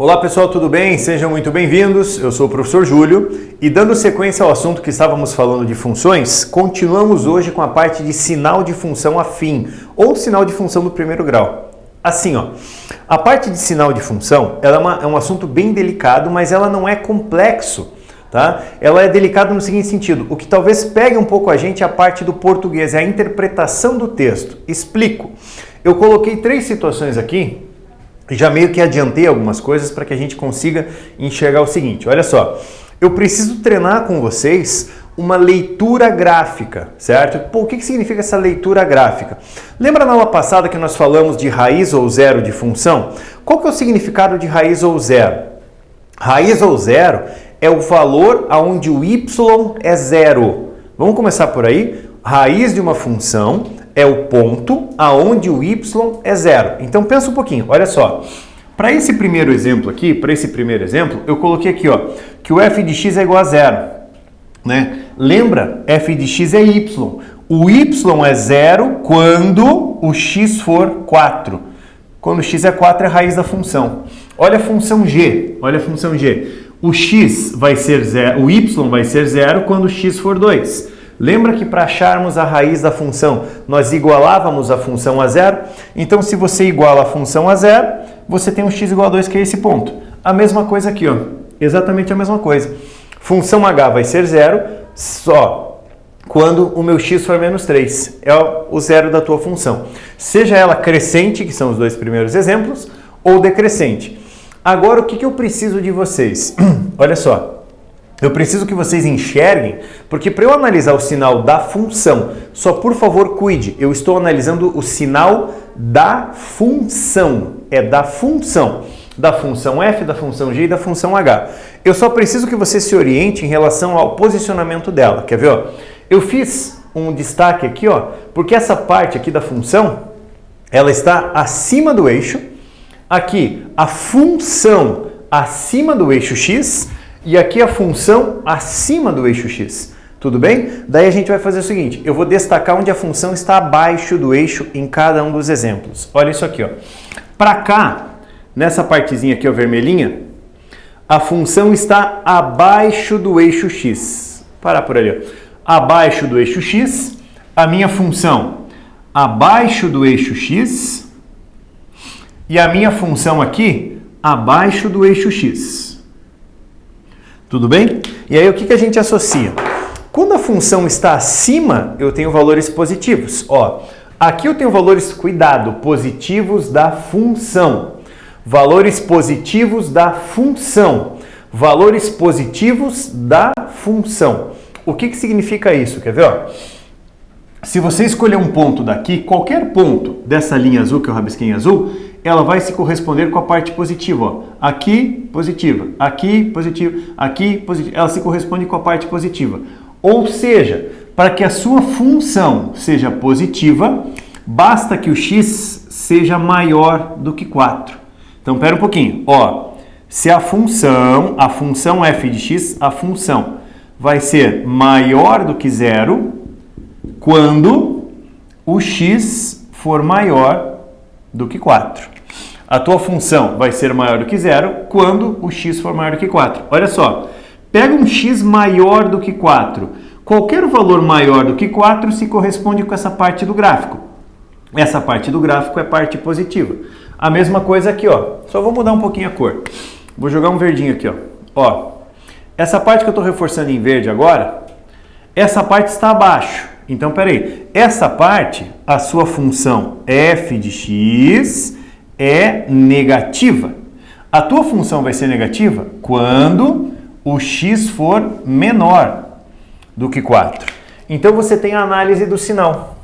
Olá pessoal, tudo bem? Sejam muito bem-vindos. Eu sou o professor Júlio e dando sequência ao assunto que estávamos falando de funções, continuamos hoje com a parte de sinal de função afim ou sinal de função do primeiro grau. Assim, ó, a parte de sinal de função ela é um assunto bem delicado, mas ela não é complexo, tá? Ela é delicada no seguinte sentido, o que talvez pegue um pouco a gente é a parte do português, é a interpretação do texto. Explico. Eu coloquei 3 situações aqui. Já meio que adiantei algumas coisas para que a gente consiga enxergar o seguinte, olha só, eu preciso treinar com vocês uma leitura gráfica, certo? Pô, o que significa essa leitura gráfica? Lembra na aula passada que nós falamos de raiz ou zero de função? Qual que é o significado de raiz ou zero? Raiz ou zero é o valor onde o y é zero. Vamos começar por aí? Raiz de uma função é o ponto aonde o y é zero. Então pensa um pouquinho, olha só. Para esse primeiro exemplo aqui, eu coloquei aqui, ó, que o f de x é igual a zero, né? Lembra? F de x é y. O y é zero quando o x for 4. Quando o x é 4 é a raiz da função. Olha a função g, O x vai ser zero, o y vai ser zero quando o x for 2. Lembra que para acharmos a raiz da função, nós igualávamos a função a zero? Então, se você iguala a função a zero, você tem um x igual a 2, que é esse ponto. A mesma coisa aqui, ó. Exatamente a mesma coisa. Função h vai ser zero só quando o meu x for menos 3. É o zero da tua função. Seja ela crescente, que são os 2 primeiros exemplos, ou decrescente. Agora, o que eu preciso de vocês? Olha só. Eu preciso que vocês enxerguem, porque para eu analisar o sinal da função, só por favor cuide, eu estou analisando o sinal da função, da função f, da função g e da função h. Eu só preciso que você se oriente em relação ao posicionamento dela, quer ver? Ó? Eu fiz um destaque aqui, ó, porque essa parte aqui da função, ela está acima do eixo, aqui a função acima do eixo x, e aqui a função acima do eixo x, tudo bem? Daí a gente vai fazer o seguinte, eu vou destacar onde a função está abaixo do eixo em cada um dos exemplos. Olha isso aqui, ó. Para cá, nessa partezinha aqui, ó, vermelhinha, a função está abaixo do eixo x. Parar por ali, ó. Abaixo do eixo x, a minha função abaixo do eixo x e a minha função aqui abaixo do eixo x. Tudo bem? E aí o que a gente associa? Quando a função está acima, eu tenho valores positivos. Ó, aqui eu tenho valores, cuidado, positivos da função. Valores positivos da função. Valores positivos da função. O que significa isso? Quer ver? Ó? Se você escolher um ponto daqui, qualquer ponto dessa linha azul, que eu rabisquei em azul, ela vai se corresponder com a parte positiva. Ó. Aqui, positiva. Aqui, positiva. Aqui, positiva. Ela se corresponde com a parte positiva. Ou seja, para que a sua função seja positiva, basta que o x seja maior do que 4. Então, pera um pouquinho. Ó, se a função f de x, a função vai ser maior do que 0 quando o x for maior do que 4. A tua função vai ser maior do que 0 quando o x for maior do que 4. Olha só, pega um x maior do que 4. Qualquer valor maior do que 4 se corresponde com essa parte do gráfico. Essa parte do gráfico é parte positiva. A mesma coisa aqui, ó. Só vou mudar um pouquinho a cor. Vou jogar um verdinho aqui, ó. Ó, essa parte que eu estou reforçando em verde agora, essa parte está abaixo. Então, peraí, essa parte, a sua função f de x é negativa. A tua função vai ser negativa quando o x for menor do que 4. Então, você tem a análise do sinal,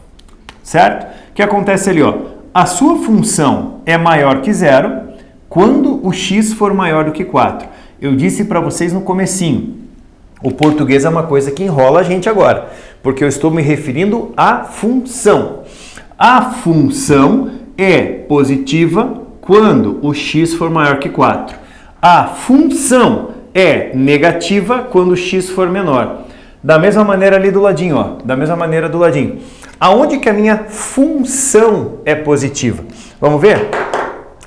certo? O que acontece ali, ó? A sua função é maior que 0 quando o x for maior do que 4. Eu disse para vocês no comecinho, o português é uma coisa que enrola a gente agora, porque eu estou me referindo à função. A função é positiva quando o x for maior que 4. A função é negativa quando o x for menor. Da mesma maneira ali do ladinho, ó. Da mesma maneira do ladinho. Aonde que a minha função é positiva? Vamos ver?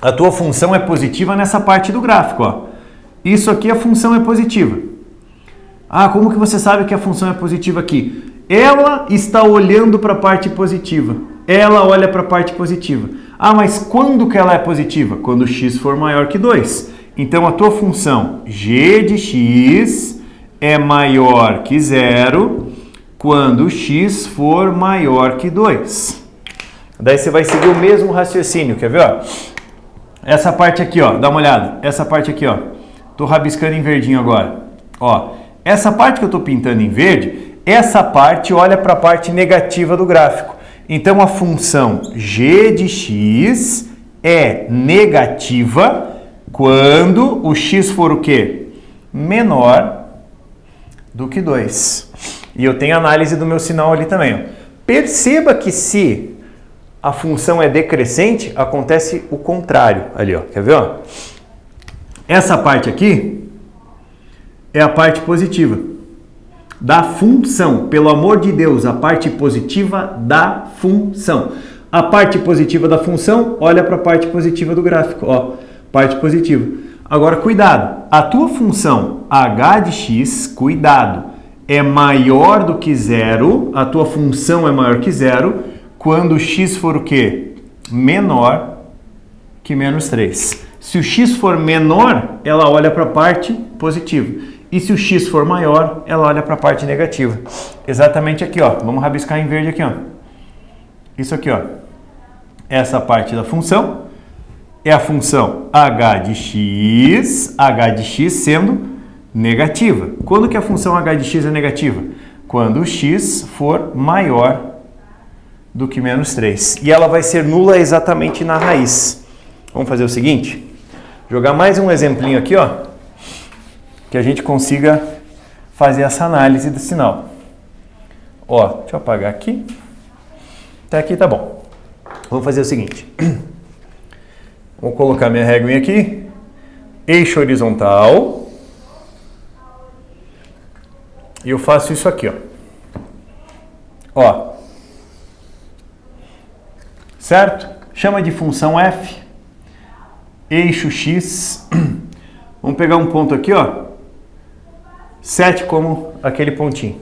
a tua função é positiva nessa parte do gráfico, ó. Isso aqui a função é positiva. Ah, como que você sabe que a função é positiva aqui? Ela está olhando para a parte positiva. Ela olha para a parte positiva. Ah, mas quando que ela é positiva? Quando x for maior que 2. Então a tua função g de x é maior que 0 quando x for maior que 2. Daí você vai seguir o mesmo raciocínio, quer ver? Ó? Essa parte aqui, ó, dá uma olhada. Essa parte aqui, ó. Tô rabiscando em verdinho agora. Ó, essa parte que eu tô pintando em verde, essa parte olha para a parte negativa do gráfico. Então a função g de x é negativa quando o x for o quê? Menor do que 2. E eu tenho análise do meu sinal ali também. Ó. Perceba que se a função é decrescente, acontece o contrário ali, ó. Quer ver? Ó? Essa parte aqui é a parte positiva da função. Pelo amor de Deus, a parte positiva da função. A parte positiva da função olha para a parte positiva do gráfico, ó. Parte positiva. Agora, cuidado. A tua função h de x, cuidado, é maior do que 0. A tua função é maior que 0 quando x for o quê? Menor que menos 3. Se o x for menor, ela olha para a parte positiva. E se o x for maior, ela olha para a parte negativa. Exatamente aqui, ó. Vamos rabiscar em verde aqui, ó. Isso aqui, ó. Essa parte da função é a função h de x sendo negativa. Quando que a função h de x é negativa? Quando o x for maior do que menos 3. E ela vai ser nula exatamente na raiz. Vamos fazer o seguinte? Jogar mais um exemplinho aqui, ó, que a gente consiga fazer essa análise do sinal. Ó, deixa eu apagar aqui. Até aqui tá bom. Vamos fazer o seguinte. Vou colocar minha réguinha aqui. Eixo horizontal. E eu faço isso aqui, ó. Ó. Certo? Chama de função f. Eixo x. Vamos pegar um ponto aqui, ó. 7 como aquele pontinho.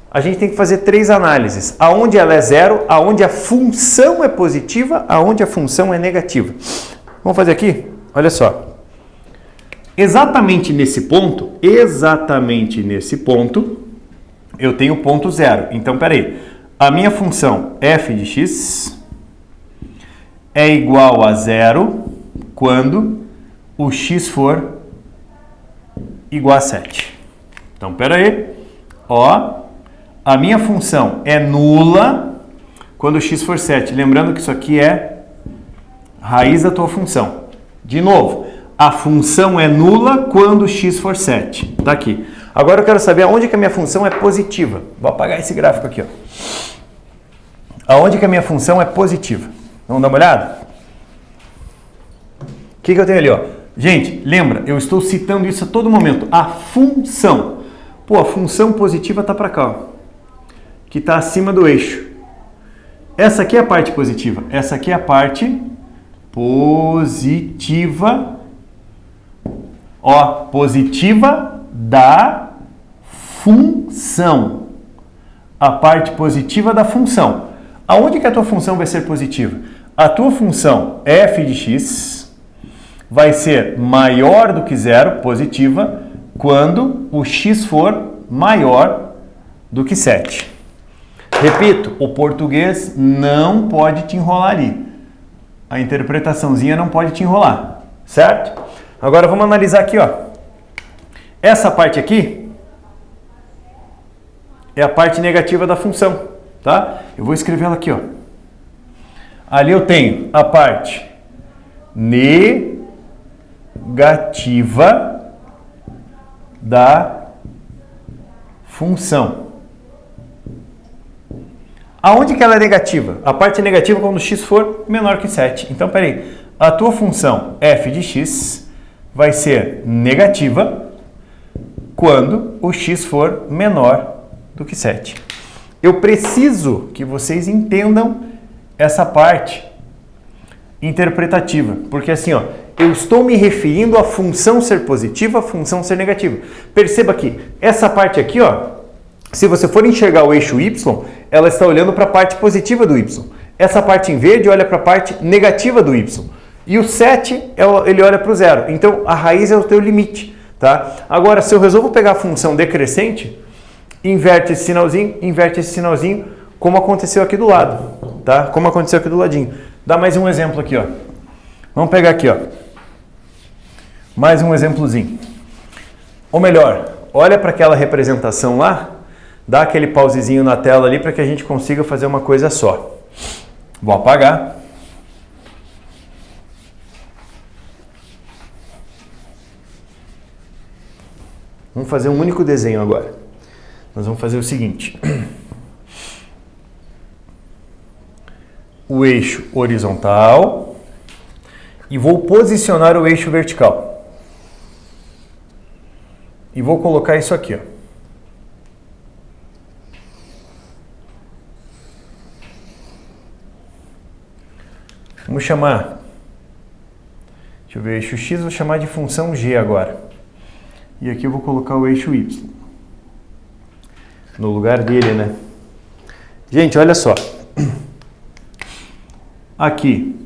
A gente tem que fazer 3 análises. Aonde ela é 0, aonde a função é positiva, aonde a função é negativa. Vamos fazer aqui? Olha só. Exatamente nesse ponto, eu tenho ponto 0. Então, peraí. A minha função f de x é igual a 0 quando o x for igual a 7. Então, peraí. Ó. A minha função é nula quando o x for 7. Lembrando que isso aqui é raiz da tua função. De novo, a função é nula quando o x for 7. Tá aqui. Agora eu quero saber aonde que a minha função é positiva. Vou apagar esse gráfico aqui, ó. Aonde que a minha função é positiva? Vamos dar uma olhada? O que eu tenho ali, ó? Gente, lembra, eu estou citando isso a todo momento. A função. Pô, a função positiva tá para cá, ó. Que está acima do eixo. Essa aqui é a parte positiva. Essa aqui é a parte positiva. Ó, positiva da função. A parte positiva da função. Aonde que a tua função vai ser positiva? A tua função f de x vai ser maior do que 0, positiva, quando o x for maior do que 7. Repito, o português não pode te enrolar ali. A interpretaçãozinha não pode te enrolar, certo? Agora vamos analisar aqui, ó. Essa parte aqui é a parte negativa da função, tá? Eu vou escrever ela aqui, ó. Ali eu tenho a parte negativa da função. Aonde que ela é negativa? A parte negativa quando o x for menor que 7. Então, peraí. A tua função f de x vai ser negativa quando o x for menor do que 7. Eu preciso que vocês entendam essa parte. interpretativa, porque assim, ó, eu estou me referindo à função ser positiva, à função ser negativa. Perceba que essa parte aqui, ó, se você for enxergar o eixo Y, ela está olhando para a parte positiva do Y. Essa parte em verde olha para a parte negativa do Y. E o 7, ele olha para o 0. Então, a raiz é o teu limite, tá? Agora, se eu resolvo pegar a função decrescente, inverte esse sinalzinho, como aconteceu aqui do lado, tá? Como aconteceu aqui do ladinho. Dá mais um exemplo aqui, ó. Vamos pegar aqui, ó. Mais um exemplozinho. Ou melhor, olha para aquela representação lá, dá aquele pausezinho na tela ali para que a gente consiga fazer uma coisa só. Vou apagar. Vamos fazer um único desenho agora. Nós vamos fazer o seguinte. O eixo horizontal e vou posicionar o eixo vertical. E vou colocar isso aqui, ó. Vamos chamar, deixa eu ver, eixo X, vou chamar de função G agora. E aqui eu vou colocar o eixo Y. No lugar dele, né? Gente, olha só. Aqui.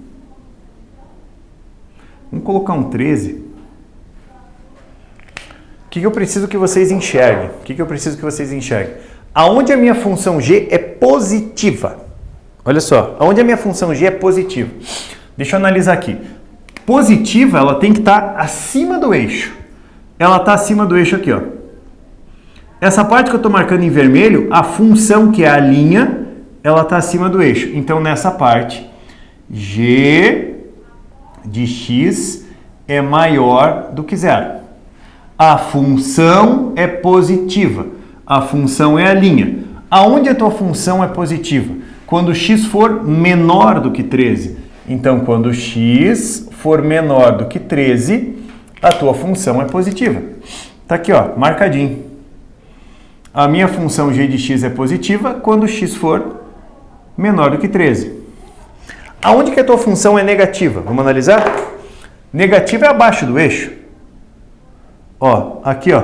Vamos colocar um 13. O que eu preciso que vocês enxerguem? Aonde a minha função G é positiva. Olha só, aonde a minha função G é positiva. Deixa eu analisar aqui. Positiva, ela tem que estar acima do eixo. Ela está acima do eixo aqui, ó. Essa parte que eu estou marcando em vermelho, a função que é a linha, ela está acima do eixo. Então, nessa parte, G de X é maior do que 0. A função é positiva. A função é a linha. Aonde a tua função é positiva? Quando x for menor do que 13. Então, quando x for menor do que 13, a tua função é positiva. Tá aqui, ó, marcadinho. A minha função g de x é positiva quando x for menor do que 13. Aonde que a tua função é negativa? Vamos analisar? Negativa é abaixo do eixo. Ó, aqui, ó.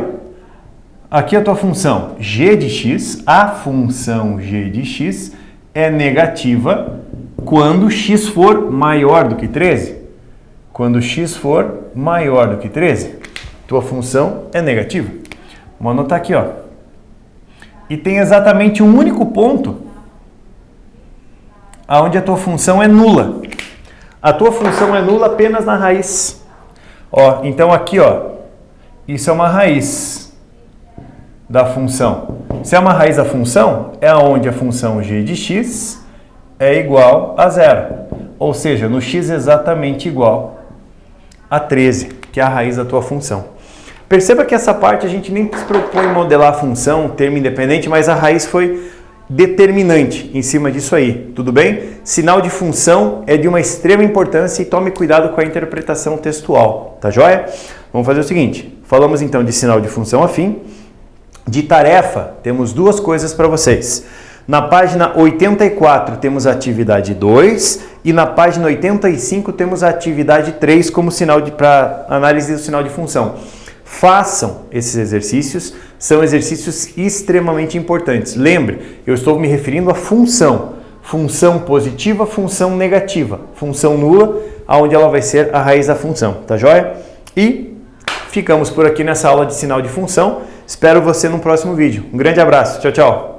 Aqui a tua função g de x, a função g de x é negativa quando x for maior do que 13. Quando x for maior do que 13, tua função é negativa. Vamos anotar aqui, ó. E tem exatamente um único ponto onde a tua função é nula. A tua função é nula apenas na raiz. Ó, então aqui, ó, isso é uma raiz da função. Se é uma raiz da função, é onde a função g de x é igual a 0. Ou seja, no x exatamente igual a 13, que é a raiz da tua função. Perceba que essa parte a gente nem se propõe em modelar a função, termo independente, mas a raiz foi determinante em cima disso aí, tudo bem? Sinal de função é de uma extrema importância e tome cuidado com a interpretação textual, tá joia? Vamos fazer o seguinte, falamos então de sinal de função afim. De tarefa, temos duas coisas para vocês. Na página 84 temos a atividade 2 e na página 85 temos a atividade 3 como sinal para análise do sinal de função. Façam esses exercícios, são exercícios extremamente importantes. Lembre, eu estou me referindo à função. Função positiva, função negativa. Função nula, onde ela vai ser a raiz da função, tá joia? E ficamos por aqui nessa aula de sinal de função. Espero você no próximo vídeo. Um grande abraço. Tchau, tchau.